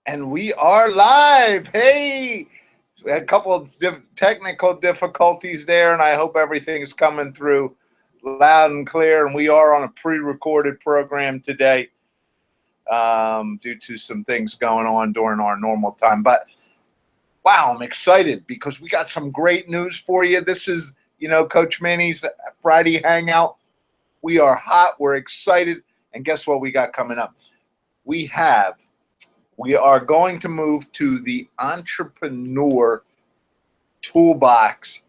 And we are live. Hey, so we had a couple of technical difficulties there, and I hope everything's coming through loud and clear. And we are on a pre-recorded program today due to some things going on during our normal time. But wow, I'm excited because we got some great news for you. This is, Coach Manny's Friday Hangout. We are hot. We're excited. And guess what we got coming up? We are going to move to the Entrepreneur Toolbox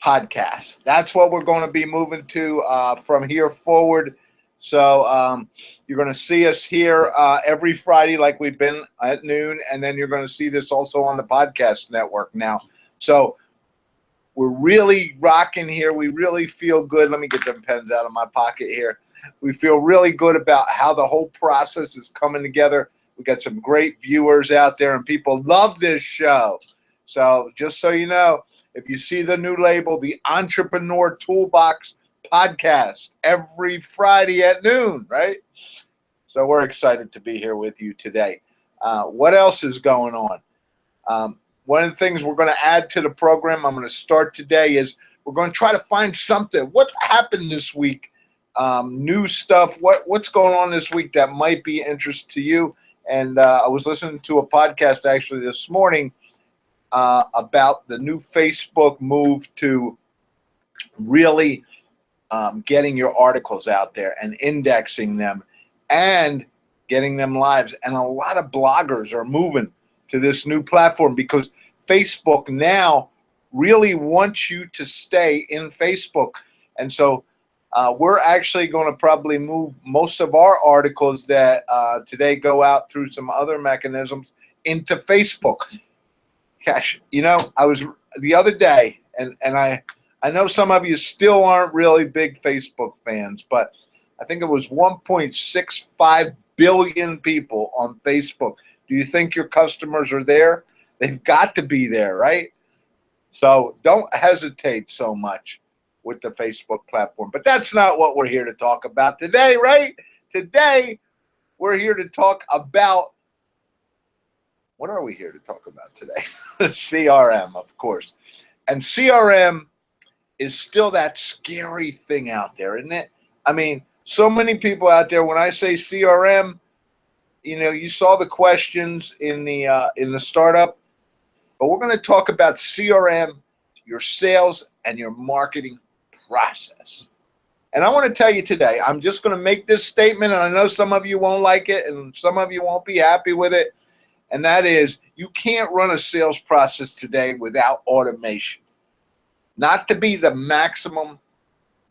podcast. That's what we're going to be moving to from here forward. So you're going to see us here every Friday like we've been at noon, and then you're going to see this also on the podcast network now. So we're really rocking here. We really feel good. Let me get them pens out of my pocket here. We feel really good about how the whole process is coming together. We got some great viewers out there, and people love this show. So just so you know, if you see the new label, the Entrepreneur Toolbox Podcast, every Friday at noon, right? So we're excited to be here with you today. What else is going on? One of the things we're going to add to the program, I'm going to start today, is we're going to try to find something. What happened this week? New stuff. What's going on this week that might be interest to you? And I was listening to a podcast actually this morning about the new Facebook move to really getting your articles out there and indexing them and getting them live. And a lot of bloggers are moving to this new platform because Facebook now really wants you to stay in Facebook. And so we're actually going to probably move most of our articles that today go out through some other mechanisms into Facebook. Gosh, I was the other day, and I know some of you still aren't really big Facebook fans, but I think it was 1.65 billion people on Facebook. Do you think your customers are there? They've got to be there, right? So don't hesitate so much with the Facebook platform. But that's not what we're here to talk about today, right? Today, we're here to talk about, what are we here to talk about today? CRM, of course. And CRM is still that scary thing out there, isn't it? I mean, so many people out there, when I say CRM, you saw the questions in the startup, but we're going to talk about CRM, your sales, and your marketing process. And I want to tell you today, I'm just going to make this statement, and I know some of you won't like it, and some of you won't be happy with it, and that is, you can't run a sales process today without automation. Not to be the maximum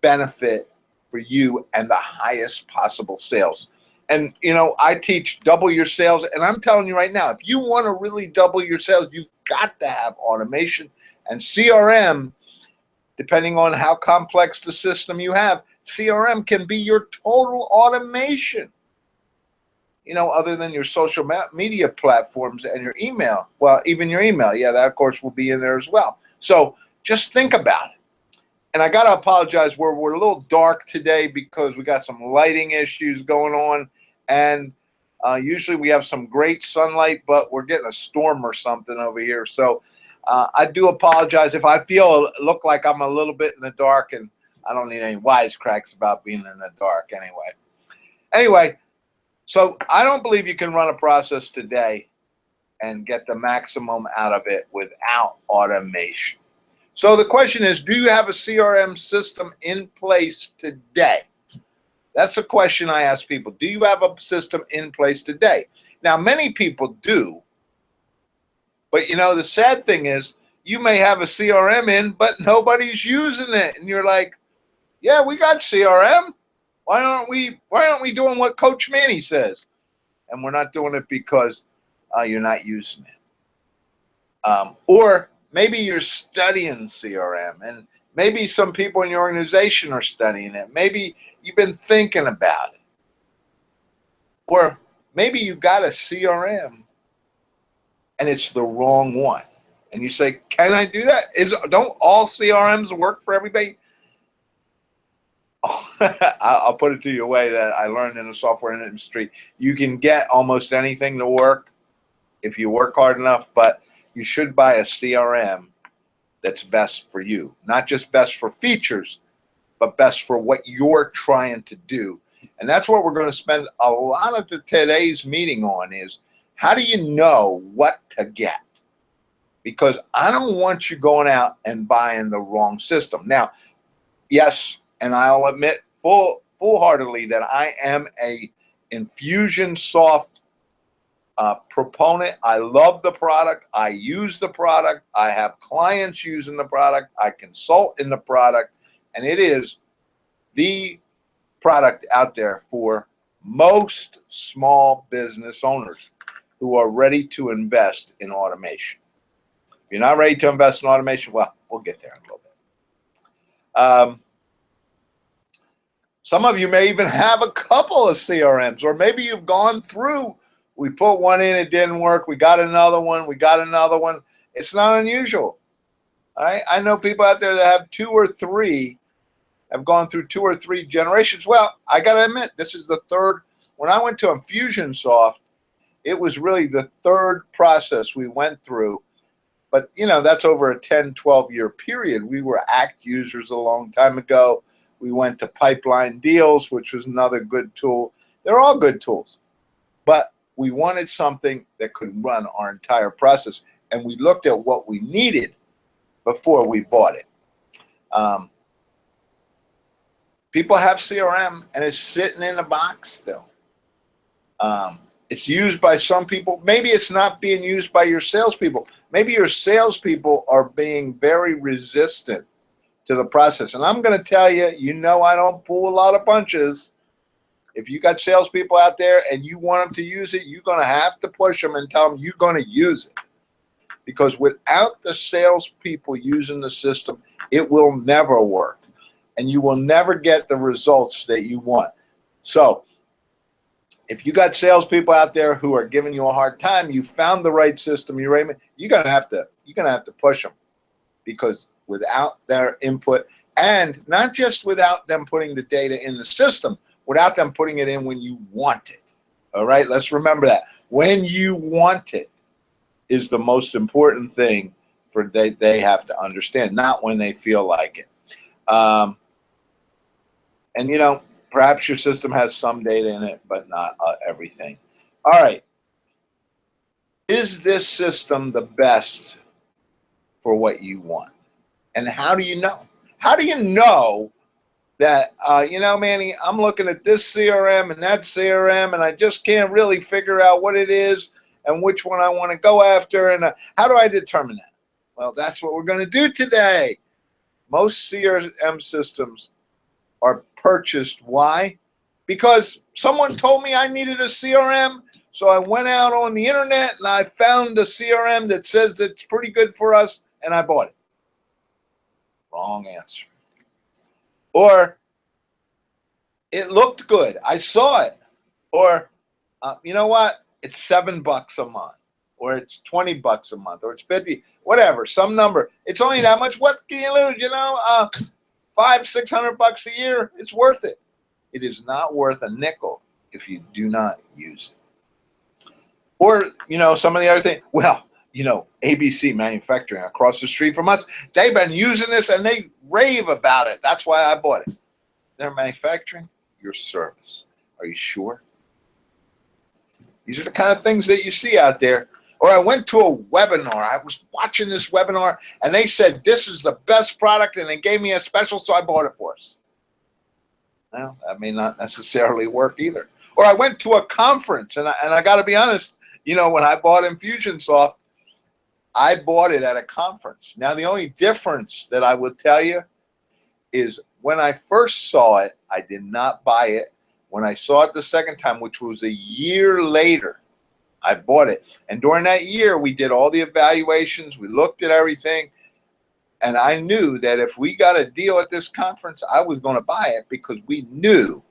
benefit for you and the highest possible sales. And, I teach double your sales, and I'm telling you right now, if you want to really double your sales, you've got to have automation. And CRM, depending on how complex the system you have, CRM can be your total automation. Other than your social media platforms and your email. Well, even your email. Yeah, that, of course, will be in there as well. So just think about it. And I got to apologize. We're a little dark today because we got some lighting issues going on. And usually we have some great sunlight, but we're getting a storm or something over here. So I do apologize if I look like I'm a little bit in the dark, and I don't need any wisecracks about being in the dark anyway. So I don't believe you can run a process today and get the maximum out of it without automation. So the question is, do you have a CRM system in place today? That's a question I ask people. Do you have a system in place today? Now, many people do. But, the sad thing is, you may have a CRM in, but nobody's using it. And you're like, yeah, we got CRM. Why aren't we doing what Coach Manny says? And we're not doing it because you're not using it. Or maybe you're studying CRM, and maybe some people in your organization are studying it. Maybe you've been thinking about it. Or maybe you got a CRM and it's the wrong one. And you say, can I do that? Don't all CRMs work for everybody? Oh, I'll put it to you a way that I learned in the software industry. You can get almost anything to work if you work hard enough, but you should buy a CRM that's best for you. Not just best for features, but best for what you're trying to do. And that's what we're going to spend a lot of today's meeting on, is how do you know what to get? Because I don't want you going out and buying the wrong system. Now, yes, and I'll admit full-heartedly that I am a Infusionsoft proponent. I love the product. I use the product. I have clients using the product. I consult in the product. And it is the product out there for most small business owners who are ready to invest in automation. If you're not ready to invest in automation, well, we'll get there in a little bit. Some of you may even have a couple of CRMs, or maybe you've gone through. We put one in, it didn't work. We got another one. We got another one. It's not unusual. All right. I know people out there that have 2 or 3, have gone through 2 or 3 generations. Well, I got to admit, this is the 3rd. When I went to Infusionsoft, it was really the 3rd process we went through. But, you know, that's over a 10, 12-year period. We were ACT users a long time ago. We went to Pipeline Deals, which was another good tool. They're all good tools. But we wanted something that could run our entire process. And we looked at what we needed before we bought it. People have CRM, and it's sitting in a box still. It's used by some people. Maybe it's not being used by your salespeople. Maybe your salespeople are being very resistant to the process. And I'm going to tell you, you know, I don't pull a lot of punches. If you got salespeople out there and you want them to use it, you're going to have to push them and tell them you're going to use it. Because without the salespeople using the system, it will never work. And you will never get the results that you want. So if you got salespeople out there who are giving you a hard time, you found the right system, you're gonna have to push them, because without their input, and not just without them putting the data in the system, without them putting it in when you want it. All right, let's remember that. When you want it is the most important thing for they have to understand, not when they feel like it. And you know, perhaps your system has some data in it, but not everything. All right. Is this system the best for what you want? And how do you know? How do you know that, you know, Manny, I'm looking at this CRM and that CRM, and I just can't really figure out what it is and which one I want to go after, and how do I determine that? Well, that's what we're going to do today. Most CRM systems are purchased. Why? Because someone told me I needed a CRM, so I went out on the internet and I found a CRM that says it's pretty good for us, and I bought it. Wrong answer. Or it looked good, I saw it. Or you know what? It's $7 a month, or it's $20 a month, or it's 50, whatever, some number. It's only that much. What can you lose? You know, $500-600 a year. It's worth it. It is not worth a nickel if you do not use it. Or, you know, some of the other things. Well, you know, ABC Manufacturing across the street from us, they've been using this and they rave about it. That's why I bought it. They're manufacturing your service. Are you sure? These are the kind of things that you see out there. Or I went to a webinar. I was watching this webinar, and they said, this is the best product, and they gave me a special, so I bought it for us. Well, that may not necessarily work either. Or I went to a conference, and I got to be honest, you know, when I bought Infusionsoft, I bought it at a conference. Now, the only difference that I would tell you is when I first saw it, I did not buy it. When I saw it the second time, which was a year later, I bought it. And during that year, we did all the evaluations. We looked at everything. And I knew that if we got a deal at this conference, I was going to buy it because we knew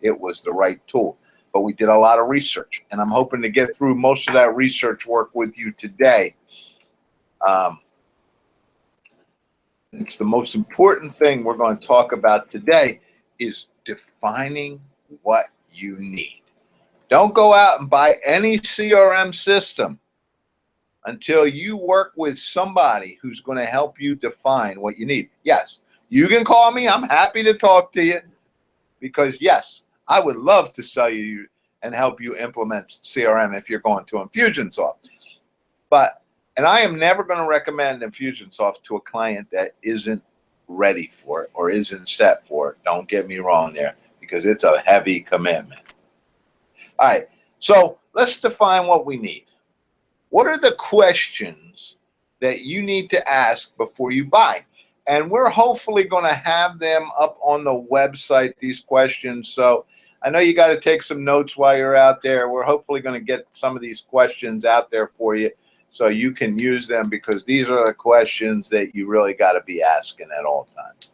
it was the right tool. But we did a lot of research. And I'm hoping to get through most of that research work with you today. It's the most important thing we're going to talk about today is, defining what you need. Don't go out and buy any CRM system until you work with somebody who's going to help you define what you need. Yes, you can call me. I'm happy to talk to you because, yes, I would love to sell you and help you implement CRM if you're going to Infusionsoft. And I am never going to recommend Infusionsoft to a client that isn't ready for it or isn't set for it. Don't get me wrong there, because it's a heavy commitment. All right, so let's define what we need. What are the questions that you need to ask before you buy? And we're hopefully going to have them up on the website, these questions. So I know you got to take some notes while you're out there. We're hopefully going to get some of these questions out there for you so you can use them, because these are the questions that you really got to be asking at all times.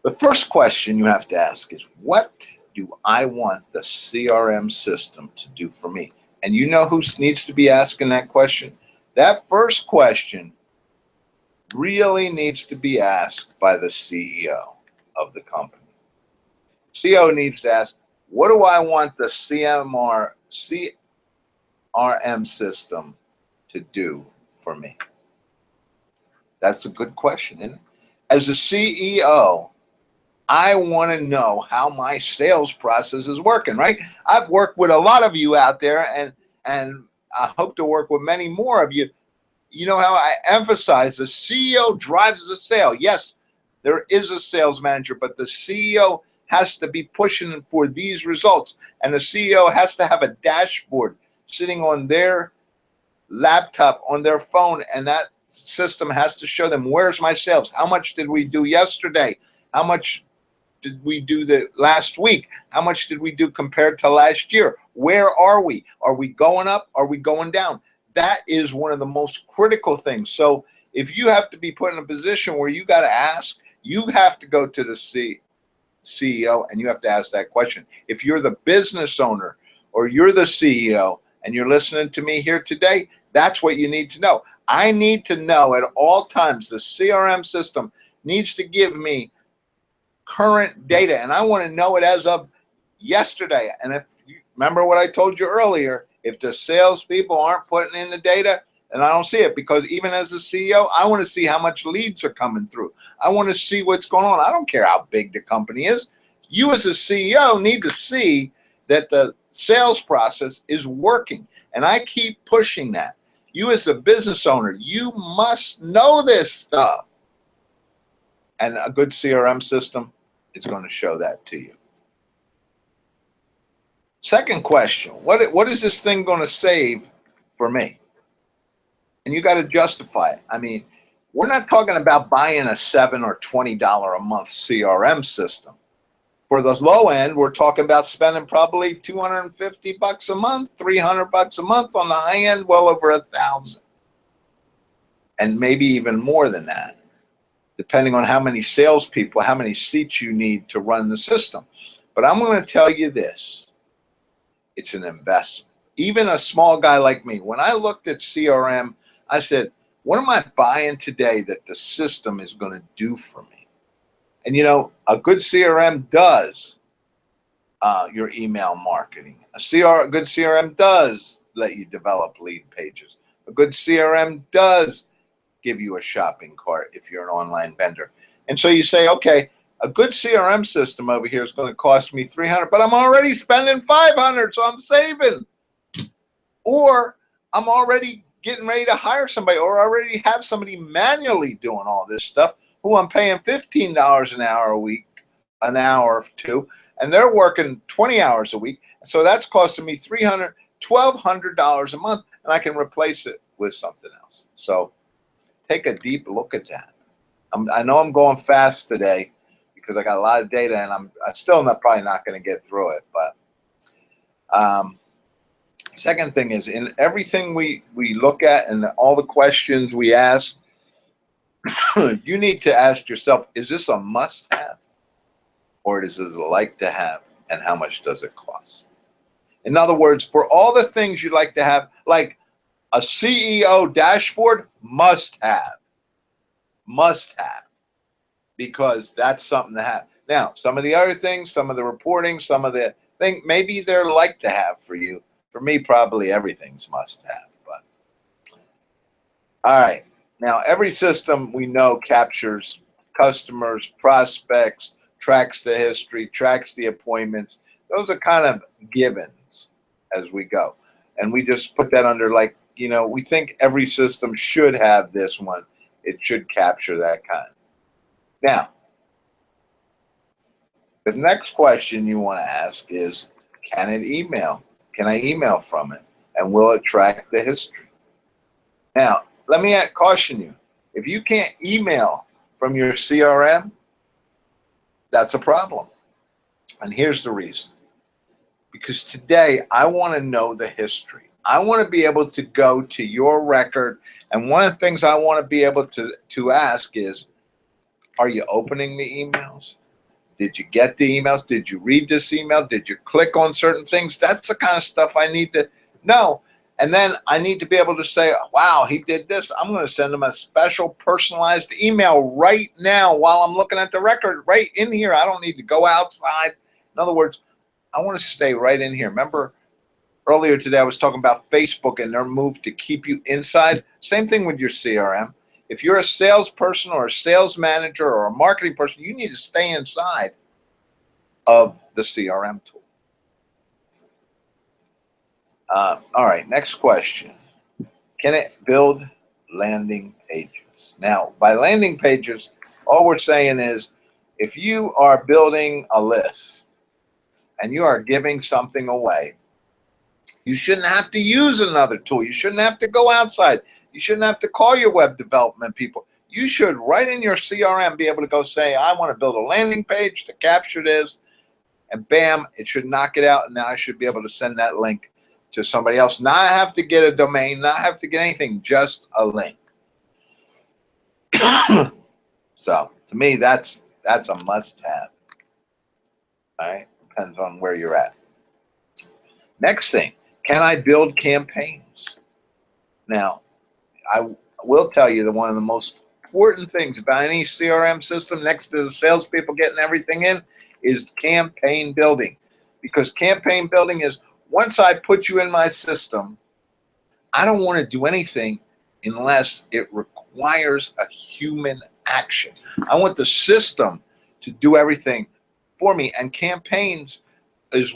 The first question you have to ask is, what do I want the CRM system to do for me? And you know who needs to be asking that question? That first question really needs to be asked by the CEO of the company. CEO needs to ask, what do I want the CRM system to do for me? That's a good question, isn't it? As a CEO, I want to know how my sales process is working, right? I've worked with a lot of you out there, and I hope to work with many more of you. You know how I emphasize the CEO drives the sale. Yes, there is a sales manager, but the CEO has to be pushing for these results. And the CEO has to have a dashboard sitting on their laptop, on their phone, and that system has to show them, where's my sales? How much did we do yesterday? How much did we do the last week? How much did we do compared to last year? Where are we? Are we going up? Are we going down? That is one of the most critical things. So if you have to be put in a position where you got to ask, you have to go to the CEO and you have to ask that question. If you're the business owner or you're the CEO and you're listening to me here today, that's what you need to know. I need to know at all times the CRM system needs to give me current data, and I want to know it as of yesterday. And if you remember what I told you earlier, if the salespeople aren't putting in the data, then I don't see it, because even as a CEO, I want to see how much leads are coming through. I want to see what's going on. I don't care how big the company is. You as a CEO need to see that the sales process is working, and I keep pushing that. You as a business owner, you must know this stuff. And a good CRM system is going to show that to you. Second question, what is this thing going to save for me? And you got to justify it. I mean, we're not talking about buying a $7 or $20 a month CRM system. For the low end, we're talking about spending probably $250 a month, $300 a month. On the high end, well over $1,000, and maybe even more than that, depending on how many salespeople, how many seats you need to run the system. But I'm going to tell you this, it's an investment. Even a small guy like me, when I looked at CRM, I said, what am I buying today that the system is going to do for me? And you know, a good CRM does your email marketing. A good CRM does let you develop lead pages. A good CRM does give you a shopping cart if you're an online vendor. And so you say, okay, a good CRM system over here is going to cost me $300, but I'm already spending $500, so I'm saving. Or I'm already getting ready to hire somebody, or already have somebody manually doing all this stuff who I'm paying $15 an hour a week, an hour or two, and they're working 20 hours a week. So that's costing me $300, $1,200 a month, and I can replace it with something else. So take a deep look at that. I know I'm going fast today because I got a lot of data, and I'm still probably not going to get through it. But second thing is, in everything we look at and all the questions we ask, you need to ask yourself, is this a must-have, or is it a like-to-have, and how much does it cost? In other words, for all the things you'd like to have, like a CEO dashboard, must have, because that's something to have. Now, some of the other things, some of the reporting, some of the thing, maybe they're like to have for you. For me, probably everything's must have. But all right. Now, every system we know captures customers, prospects, tracks the history, tracks the appointments. Those are kind of givens as we go. And we just put that under like, you know, we think every system should have this one. It should capture that kind. Now, the next question you want to ask is, can it email? Can I email from it? And will it track the history? Now, let me caution you. If you can't email from your CRM, that's a problem. And here's the reason. Because today, I want to know the history. I want to be able to go to your record. And one of the things I want to be able to ask is, are you opening the emails? Did you get the emails? Did you read this email? Did you click on certain things? That's the kind of stuff I need to know. And then I need to be able to say, wow, he did this. I'm going to send him a special personalized email right now while I'm looking at the record right in here. I don't need to go outside. In other words, I want to stay right in here. Remember earlier today I was talking about Facebook and their move to keep you inside. Same thing with your CRM. If you're a salesperson or a sales manager or a marketing person, you need to stay inside of the CRM tool. All right, next question. Can it build landing pages? Now, by landing pages, all we're saying is if you are building a list and you are giving something away, you shouldn't have to use another tool. You shouldn't have to go outside. You shouldn't have to call your web development people. You should, right in your CRM, be able to go say, I want to build a landing page to capture this, and bam, it should knock it out, and now I should be able to send that link to somebody else. Not have to get a domain, not have to get anything, just a link. So, to me, that's a must-have. All right? Depends on where you're at. Next thing, can I build campaigns? Now, I will tell you that one of the most important things about any CRM system, next to the salespeople getting everything in, is campaign building. Because campaign building is, once I put you in my system, I don't want to do anything unless it requires a human action. I want the system to do everything for me, and campaigns is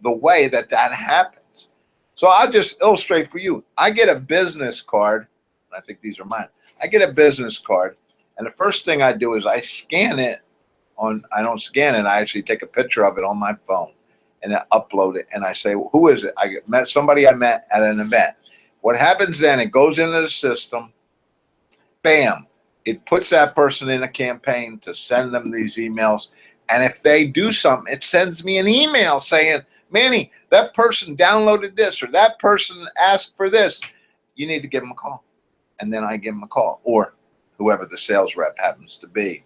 the way that happens. So I'll just illustrate for you. I get a business card. I think these are mine. I get a business card, and the first thing I do is I scan it on, I don't scan it, I actually take a picture of it on my phone and I upload it, and I say, well, who is it? I met somebody I met at an event. What happens then, it goes into the system, bam, it puts that person in a campaign to send them these emails, and if they do something, it sends me an email saying, Manny, that person downloaded this, or that person asked for this. You need to give them a call. And then I give them a call, or whoever the sales rep happens to be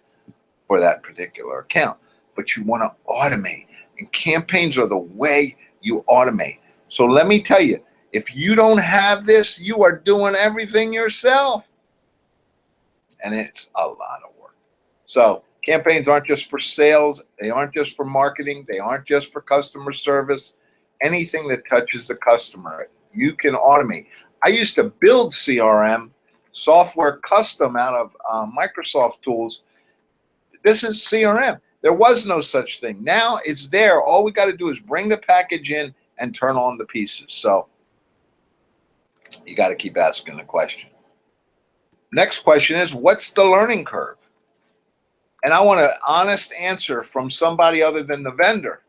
for that particular account. But you want to automate, and campaigns are the way you automate. So let me tell you, if you don't have this, you are doing everything yourself, and it's a lot of work. So campaigns aren't just for sales, they aren't just for marketing, they aren't just for customer service. Anything that touches the customer, you can automate. I used to build CRM software custom out of Microsoft tools. This is CRM. There was no such thing. Now it's there. All we got to do is bring the package in and turn on the pieces. So you got to keep asking the question. Next question is, what's the learning curve? And I want an honest answer from somebody other than the vendor.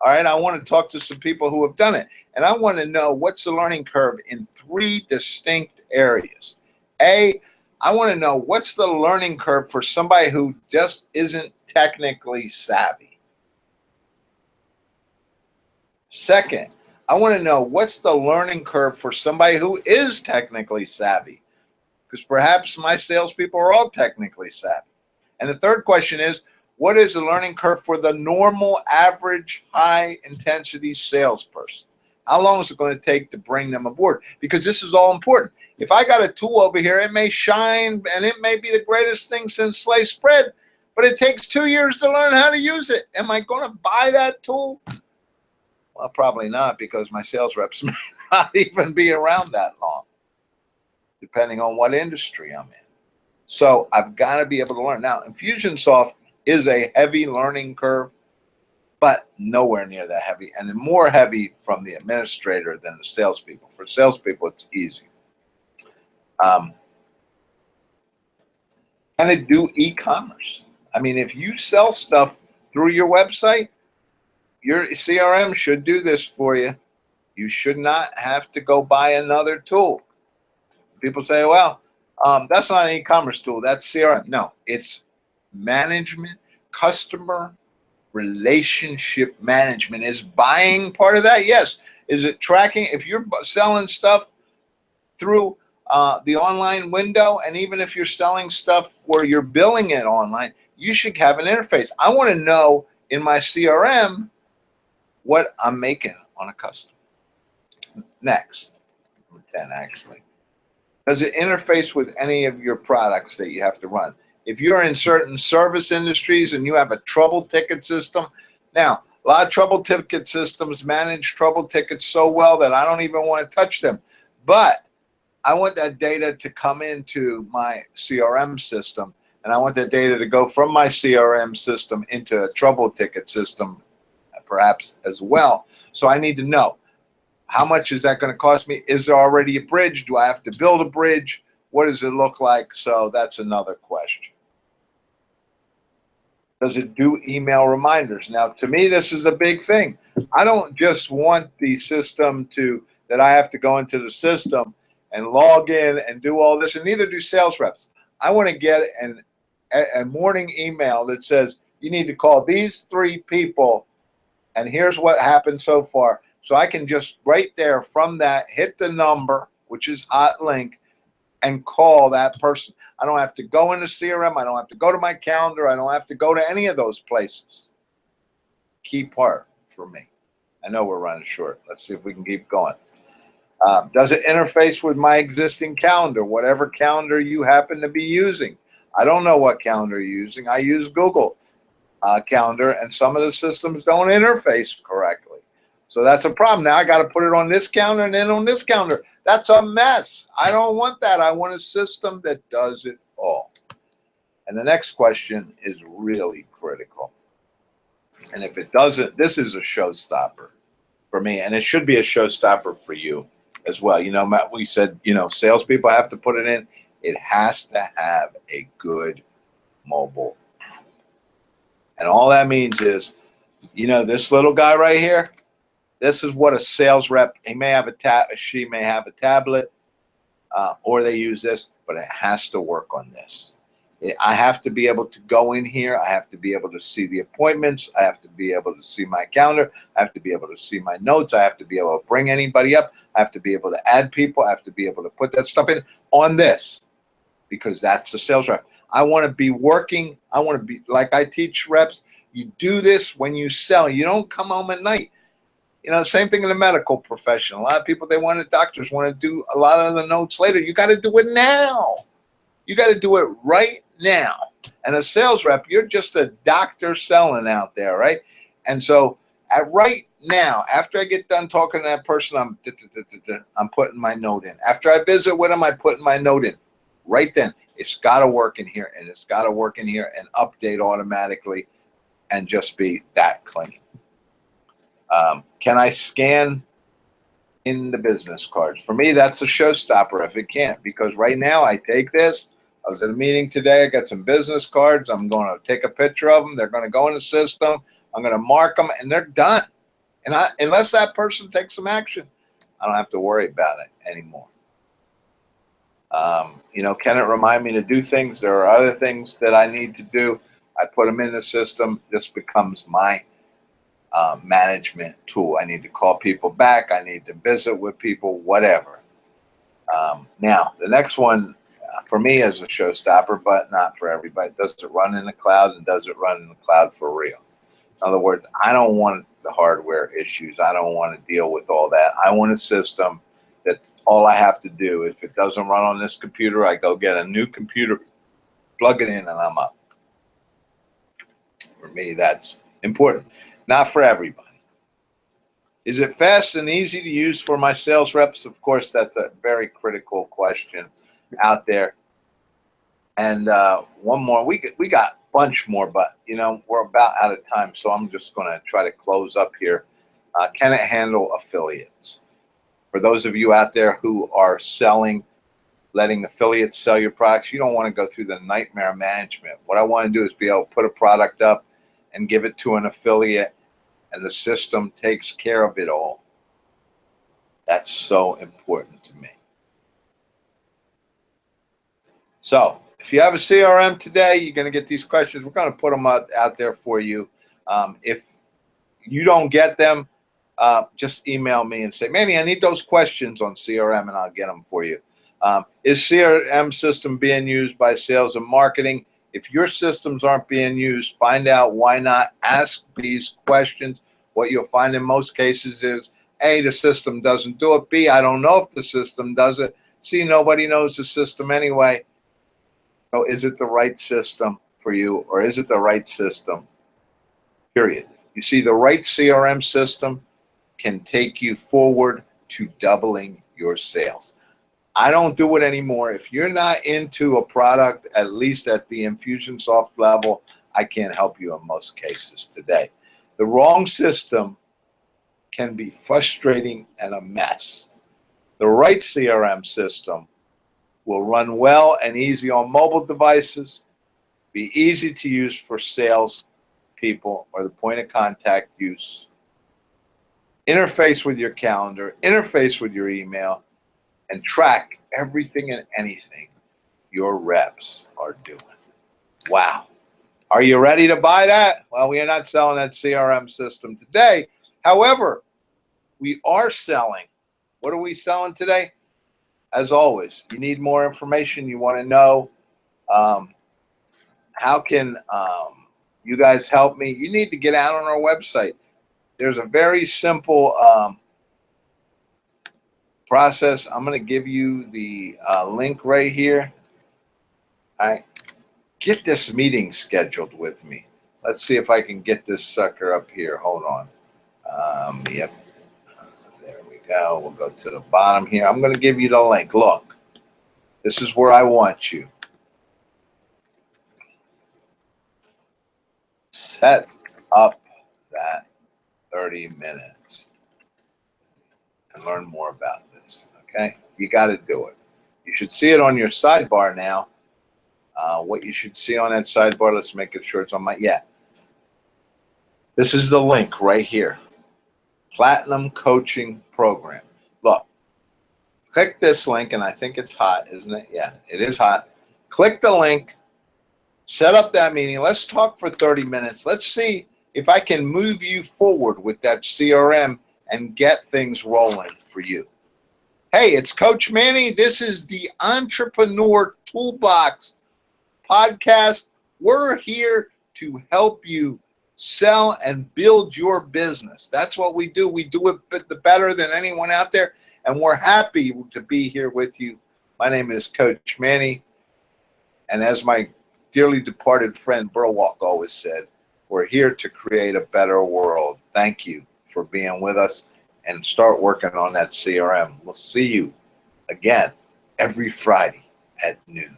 All right, I want to talk to some people who have done it. And I want to know what's the learning curve in 3 distinct areas. A, I want to know what's the learning curve for somebody who just isn't technically savvy. Second, I want to know what's the learning curve for somebody who is technically savvy. Because perhaps my salespeople are all technically savvy. And the third question is, what is the learning curve for the normal, average, high-intensity salesperson? How long is it going to take to bring them aboard? Because this is all important. If I got a tool over here, it may shine, and it may be the greatest thing since sliced bread, but it takes 2 years to learn how to use it. Am I going to buy that tool? Well, probably not, because my sales reps may not even be around that long, depending on what industry I'm in. So I've got to be able to learn. Now, Infusionsoft is a heavy learning curve, but nowhere near that heavy, and more heavy from the administrator than the salespeople. For salespeople, it's easy. Can it do e-commerce? I mean, if you sell stuff through your website, your CRM should do this for you. You should not have to go buy another tool. People say, well, that's not an e-commerce tool, that's CRM. No, it's management, customer relationship management. Is buying part of that? Yes. Is it tracking? If you're selling stuff through the online window, and even if you're selling stuff where you're billing it online, you should have an interface. I want to know in my CRM what I'm making on a customer. Next, 10 actually. Does it interface with any of your products that you have to run? If you're in certain service industries and you have a trouble ticket system, now, a lot of trouble ticket systems manage trouble tickets so well that I don't even want to touch them. But I want that data to come into my CRM system, and I want that data to go from my CRM system into a trouble ticket system, perhaps as well. So I need to know, how much is that going to cost me? Is there already a bridge? Do I have to build a bridge? What does it look like? So that's another question. Does it do email reminders? Now, to me, this is a big thing. I don't just want the system that I have to go into the system and log in and do all this, and neither do sales reps. I want to get a morning email that says, you need to call these 3 people, and here's what happened so far. So I can just right there from that hit the number, which is hot link, and call that person. I don't have to go into CRM. I don't have to go to my calendar. I don't have to go to any of those places. Key part for me. I know we're running short. Let's see if we can keep going. Does it interface with my existing calendar, whatever calendar you happen to be using? I don't know what calendar you're using. I use Google Calendar, and some of the systems don't interface correctly. So that's a problem. Now I got to put it on this calendar and then on this calendar. That's a mess. I don't want that. I want a system that does it all. And the next question is really critical. And if it doesn't, this is a showstopper for me, and it should be a showstopper for you as well. You know, Matt, we said, you know, salespeople have to put it in. It has to have a good mobile app. And all that means is, you know, this little guy right here, this is what a sales rep, he may have she may have a tablet, or they use this, but it has to work on this. I have to be able to go in here. I have to be able to see the appointments. I have to be able to see my calendar. I have to be able to see my notes. I have to be able to bring anybody up. I have to be able to add people. I have to be able to put that stuff in on this, because that's the sales rep. I want to be working. I want to be, like I teach reps, you do this when you sell. You don't come home at night. You know, same thing in the medical profession. A lot of people, doctors want to do a lot of the notes later. You got to do it now. You got to do it right now. And a sales rep, you're just a doctor selling out there, right? And so right now, after I get done talking to that person, I'm putting my note in. After I visit with them, I put my note in. Right then, it's got to work in here, and it's got to work in here and update automatically and just be that clean. Can I scan in the business cards? For me, that's a showstopper if it can't, because right now I take this. I was at a meeting today. I got some business cards. I'm going to take a picture of them. They're going to go in the system. I'm going to mark them, and they're done. And unless that person takes some action, I don't have to worry about it anymore. You know, can it remind me to do things? There are other things that I need to do. I put them in the system. This becomes my management tool. I need to call people back. I need to visit with people, whatever. Now, the next one for me is a showstopper, but not for everybody. Does it run in the cloud, and does it run in the cloud for real? In other words, I don't want the hardware issues. I don't want to deal with all that. I want a system that all I have to do, if it doesn't run on this computer, I go get a new computer, plug it in, and I'm up. For me, that's important. Not for everybody. Is it fast and easy to use for my sales reps? Of course, that's a very critical question out there. And one more, we got a bunch more, but you know, we're about out of time, so I'm just going to try to close up here. Can it handle affiliates? For those of you out there who are selling, letting affiliates sell your products, you don't want to go through the nightmare management. What I want to do is be able to put a product up and give it to an affiliate, and the system takes care of it all. That's so important to me. So if you have a CRM today, you're going to get these questions. We're going to put them out there for you. If you don't get them, just email me and say, Manny, I need those questions on CRM, and I'll get them for you. Is CRM system being used by sales and marketing? If your systems aren't being used, find out why not. Ask these questions. What you'll find in most cases is, A, the system doesn't do it. B, I don't know if the system does it. C, nobody knows the system anyway. So is it the right system for you, or is it the right system, period? You see, the right CRM system can take you forward to doubling your sales. I don't do it anymore. If you're not into a product, at least at the Infusionsoft level, I can't help you in most cases today. The wrong system can be frustrating and a mess. The right CRM system will run well and easy on mobile devices, be easy to use for sales people or the point of contact use, interface with your calendar, interface with your email, and track everything and anything your reps are doing. Wow. Are you ready to buy that? Well, we are not selling that CRM system today. However, we are selling. What are we selling today? As always, you need more information. You want to know how can you guys help me? You need to get out on our website. There's a very simple process. I'm going to give you the link right here. All right. Get this meeting scheduled with me. Let's see if I can get this sucker up here. Hold on. Yep. There we go. We'll go to the bottom here. I'm going to give you the link. Look, this is where I want you. Set up that 30 minutes and learn more about this. Okay? You got to do it. You should see it on your sidebar now. What you should see on that sidebar, let's make it sure it's on my, yeah. This is the link right here. Platinum Coaching Program. Look, click this link, and I think it's hot, isn't it? Yeah, it is hot. Click the link, set up that meeting. Let's talk for 30 minutes. Let's see if I can move you forward with that CRM and get things rolling for you. Hey, it's Coach Manny. This is the Entrepreneur Toolbox podcast. We're here to help you sell and build your business. That's what we do. We do it better than anyone out there, and we're happy to be here with you. My name is Coach Manny, and as my dearly departed friend Burwalk always said, we're here to create a better world. Thank you for being with us, and start working on that CRM. We'll see you again every Friday at noon.